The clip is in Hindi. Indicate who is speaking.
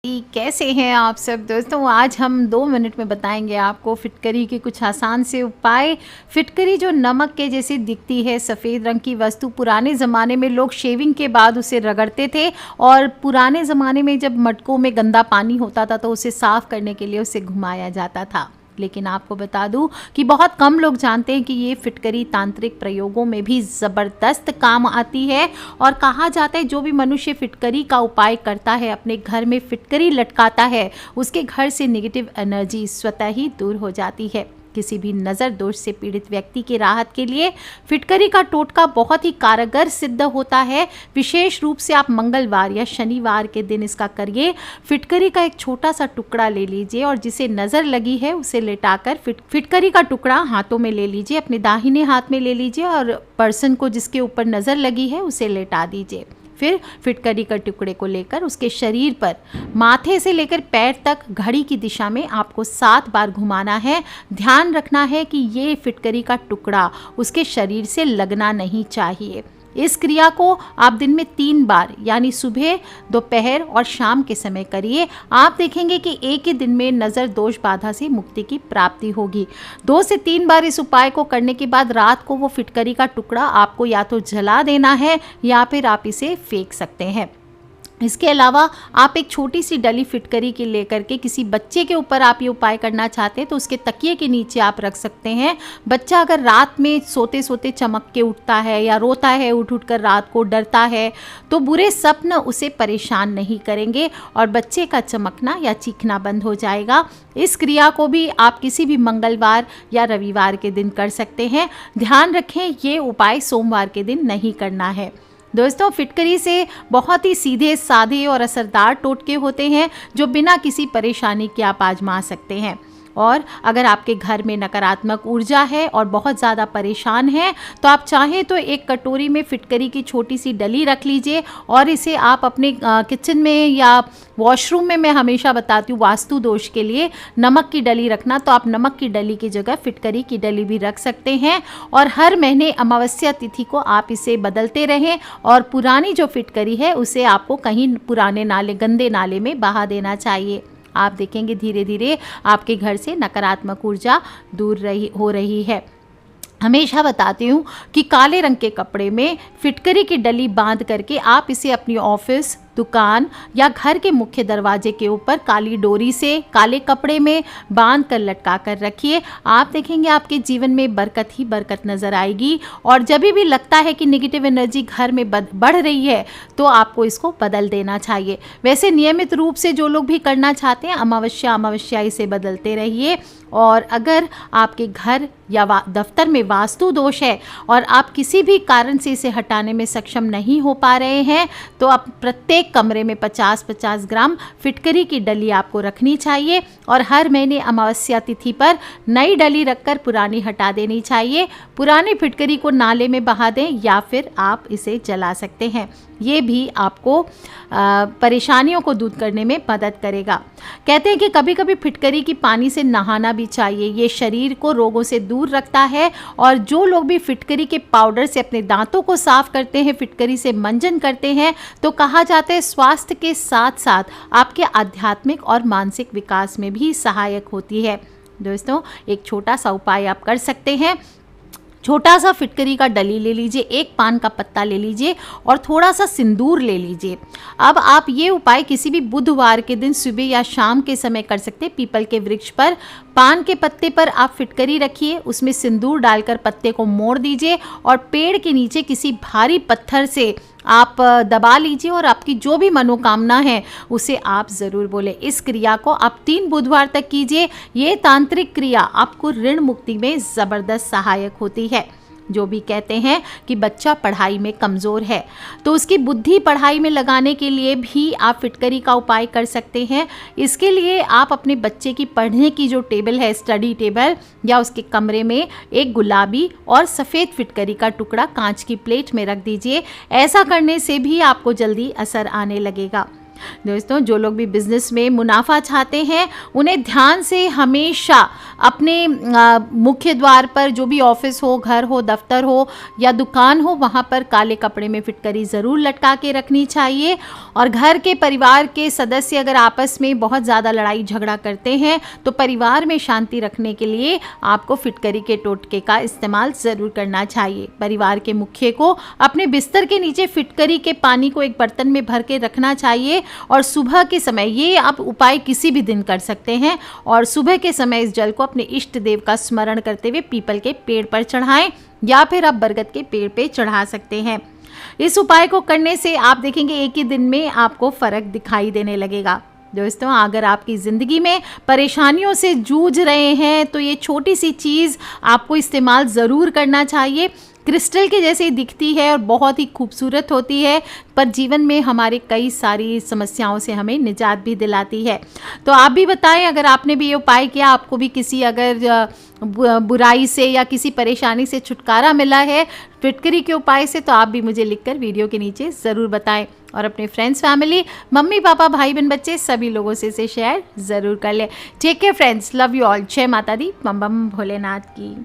Speaker 1: कैसे हैं आप सब दोस्तों। आज हम 2 मिनट में बताएंगे आपको फिटकरी के कुछ आसान से उपाय। फिटकरी जो नमक के जैसी दिखती है, सफ़ेद रंग की वस्तु, पुराने ज़माने में लोग शेविंग के बाद उसे रगड़ते थे और पुराने ज़माने में जब मटकों में गंदा पानी होता था तो उसे साफ़ करने के लिए उसे घुमाया जाता था। लेकिन आपको बता दूं कि बहुत कम लोग जानते हैं कि ये फिटकरी तांत्रिक प्रयोगों में भी ज़बरदस्त काम आती है। और कहा जाता है जो भी मनुष्य फिटकरी का उपाय करता है, अपने घर में फिटकरी लटकाता है, उसके घर से नेगेटिव एनर्जी स्वतः ही दूर हो जाती है। किसी भी नज़र दोष से पीड़ित व्यक्ति की राहत के लिए फिटकरी का टोटका बहुत ही कारगर सिद्ध होता है। विशेष रूप से आप मंगलवार या शनिवार के दिन इसका करिए। फिटकरी का एक छोटा सा टुकड़ा ले लीजिए और जिसे नज़र लगी है उसे लेटाकर फिटकरी का टुकड़ा हाथों में ले लीजिए, अपने दाहिने हाथ में ले लीजिए और पर्सन को जिसके ऊपर नज़र लगी है उसे लेटा दीजिए। फिर फिटकरी का टुकड़े को लेकर उसके शरीर पर माथे से लेकर पैर तक घड़ी की दिशा में आपको 7 बार घुमाना है। ध्यान रखना है कि ये फिटकरी का टुकड़ा उसके शरीर से लगना नहीं चाहिए। इस क्रिया को आप दिन में 3 बार यानी सुबह, दोपहर और शाम के समय करिए। आप देखेंगे कि एक ही दिन में नज़र दोष बाधा से मुक्ति की प्राप्ति होगी। 2 से 3 बार इस उपाय को करने के बाद रात को वो फिटकरी का टुकड़ा आपको या तो जला देना है या फिर आप इसे फेंक सकते हैं। इसके अलावा आप एक छोटी सी डली फिटकरी की लेकर के किसी बच्चे के ऊपर आप ये उपाय करना चाहते हैं तो उसके तकिए के नीचे आप रख सकते हैं। बच्चा अगर रात में सोते सोते चमक के उठता है या रोता है, उठ कर रात को डरता है, तो बुरे सपने उसे परेशान नहीं करेंगे और बच्चे का चमकना या चीखना बंद हो जाएगा। इस क्रिया को भी आप किसी भी मंगलवार या रविवार के दिन कर सकते हैं। ध्यान रखें, ये उपाय सोमवार के दिन नहीं करना है। दोस्तों, फिटकरी से बहुत ही सीधे, सादे और असरदार टोटके होते हैं जो बिना किसी परेशानी के आप आजमा सकते हैं। और अगर आपके घर में नकारात्मक ऊर्जा है और बहुत ज़्यादा परेशान है तो आप चाहें तो एक कटोरी में फिटकरी की छोटी सी डली रख लीजिए और इसे आप अपने किचन में या वॉशरूम में, मैं हमेशा बताती हूँ वास्तु दोष के लिए नमक की डली रखना, तो आप नमक की डली की जगह फिटकरी की डली भी रख सकते हैं। और हर महीने अमावस्या तिथि को आप इसे बदलते रहें और पुरानी जो फिटकरी है उसे आपको कहीं पुराने नाले, गंदे नाले में बहा देना चाहिए। आप देखेंगे धीरे धीरे आपके घर से नकारात्मक ऊर्जा दूर हो रही है। हमेशा बताती हूँ कि काले रंग के कपड़े में फिटकरी की डली बांध करके आप इसे अपनी ऑफिस, दुकान या घर के मुख्य दरवाजे के ऊपर काली डोरी से काले कपड़े में बांध कर लटका कर रखिए। आप देखेंगे आपके जीवन में बरकत ही बरकत नज़र आएगी। और जब भी लगता है कि नेगेटिव एनर्जी घर में बढ़ रही है तो आपको इसको बदल देना चाहिए। वैसे नियमित रूप से जो लोग भी करना चाहते हैं, अमावस्या इसे बदलते रहिए। और अगर आपके घर या दफ्तर में वास्तु दोष है और आप किसी भी कारण से इसे हटाने में सक्षम नहीं हो पा रहे हैं तो आप प्रत्येक कमरे में 50-50 ग्राम फिटकरी की डली आपको रखनी चाहिए और हर महीने अमावस्या तिथि पर नई डली रखकर पुरानी हटा देनी चाहिए। पुरानी फिटकरी को नाले में बहा दें या फिर आप इसे जला सकते हैं। ये भी आपको परेशानियों को दूर करने में मदद करेगा। कहते हैं कि कभी कभी फिटकरी की पानी से नहाना भी चाहिए। ये शरीर को रोगों से दूर रखता है। और जो लोग भी फिटकरी के पाउडर से अपने दांतों को साफ करते हैं, फिटकरी से मंजन करते हैं, तो कहा जाता है स्वास्थ्य के साथ साथ आपके आध्यात्मिक और मानसिक विकास में भी सहायक होती है। दोस्तों, एक छोटा सा उपाय आप कर सकते हैं। छोटा सा फिटकरी का डली ले लीजिए, एक पान का पत्ता ले लीजिए और थोड़ा सा सिंदूर ले लीजिए। अब आप ये उपाय किसी भी बुधवार के दिन सुबह या शाम के समय कर सकते हैं। पीपल के वृक्ष पर पान के पत्ते पर आप फिटकरी रखिए, उसमें सिंदूर डालकर पत्ते को मोड़ दीजिए और पेड़ के नीचे किसी भारी पत्थर से आप दबा लीजिए और आपकी जो भी मनोकामना है उसे आप ज़रूर बोले। इस क्रिया को आप 3 बुधवार तक कीजिए। ये तांत्रिक क्रिया आपको ऋण मुक्ति में ज़बरदस्त सहायक होती है। जो भी कहते हैं कि बच्चा पढ़ाई में कमज़ोर है तो उसकी बुद्धि पढ़ाई में लगाने के लिए भी आप फिटकरी का उपाय कर सकते हैं। इसके लिए आप अपने बच्चे की पढ़ने की जो टेबल है, स्टडी टेबल, या उसके कमरे में एक गुलाबी और सफ़ेद फिटकरी का टुकड़ा कांच की प्लेट में रख दीजिए। ऐसा करने से भी आपको जल्दी असर आने लगेगा। दोस्तों, जो लोग भी बिजनेस में मुनाफा चाहते हैं उन्हें ध्यान से हमेशा अपने मुख्य द्वार पर, जो भी ऑफिस हो, घर हो, दफ्तर हो या दुकान हो, वहाँ पर काले कपड़े में फिटकरी ज़रूर लटका के रखनी चाहिए। और घर के परिवार के सदस्य अगर आपस में बहुत ज़्यादा लड़ाई झगड़ा करते हैं तो परिवार में शांति रखने के लिए आपको फिटकरी के टोटके का इस्तेमाल ज़रूर करना चाहिए। परिवार के मुखिया को अपने बिस्तर के नीचे फिटकरी के पानी को एक बर्तन में भर के रखना चाहिए और सुबह के समय, ये आप उपाय किसी भी दिन कर सकते हैं, और सुबह के समय इस जल को अपने इष्ट देव का स्मरण करते हुए पीपल के पेड़ पर चढ़ाएं या फिर आप बरगद के पेड़ पे चढ़ा सकते हैं। इस उपाय को करने से आप देखेंगे एक ही दिन में आपको फर्क दिखाई देने लगेगा। दोस्तों, अगर आपकी ज़िंदगी में परेशानियों से जूझ रहे हैं तो ये छोटी सी चीज़ आपको इस्तेमाल ज़रूर करना चाहिए। क्रिस्टल के जैसे दिखती है और बहुत ही खूबसूरत होती है, पर जीवन में हमारे कई सारी समस्याओं से हमें निजात भी दिलाती है। तो आप भी बताएं, अगर आपने भी ये उपाय किया, आपको भी किसी अगर बुराई से या किसी परेशानी से छुटकारा मिला है फिटकरी के उपाय से, तो आप भी मुझे लिखकर वीडियो के नीचे ज़रूर बताएं और अपने फ्रेंड्स, फैमिली, मम्मी पापा, भाई बहन, बच्चे सभी लोगों से इसे शेयर ज़रूर कर लें। Take care friends, love you all. जय माता दी, बम बम भोलेनाथ की।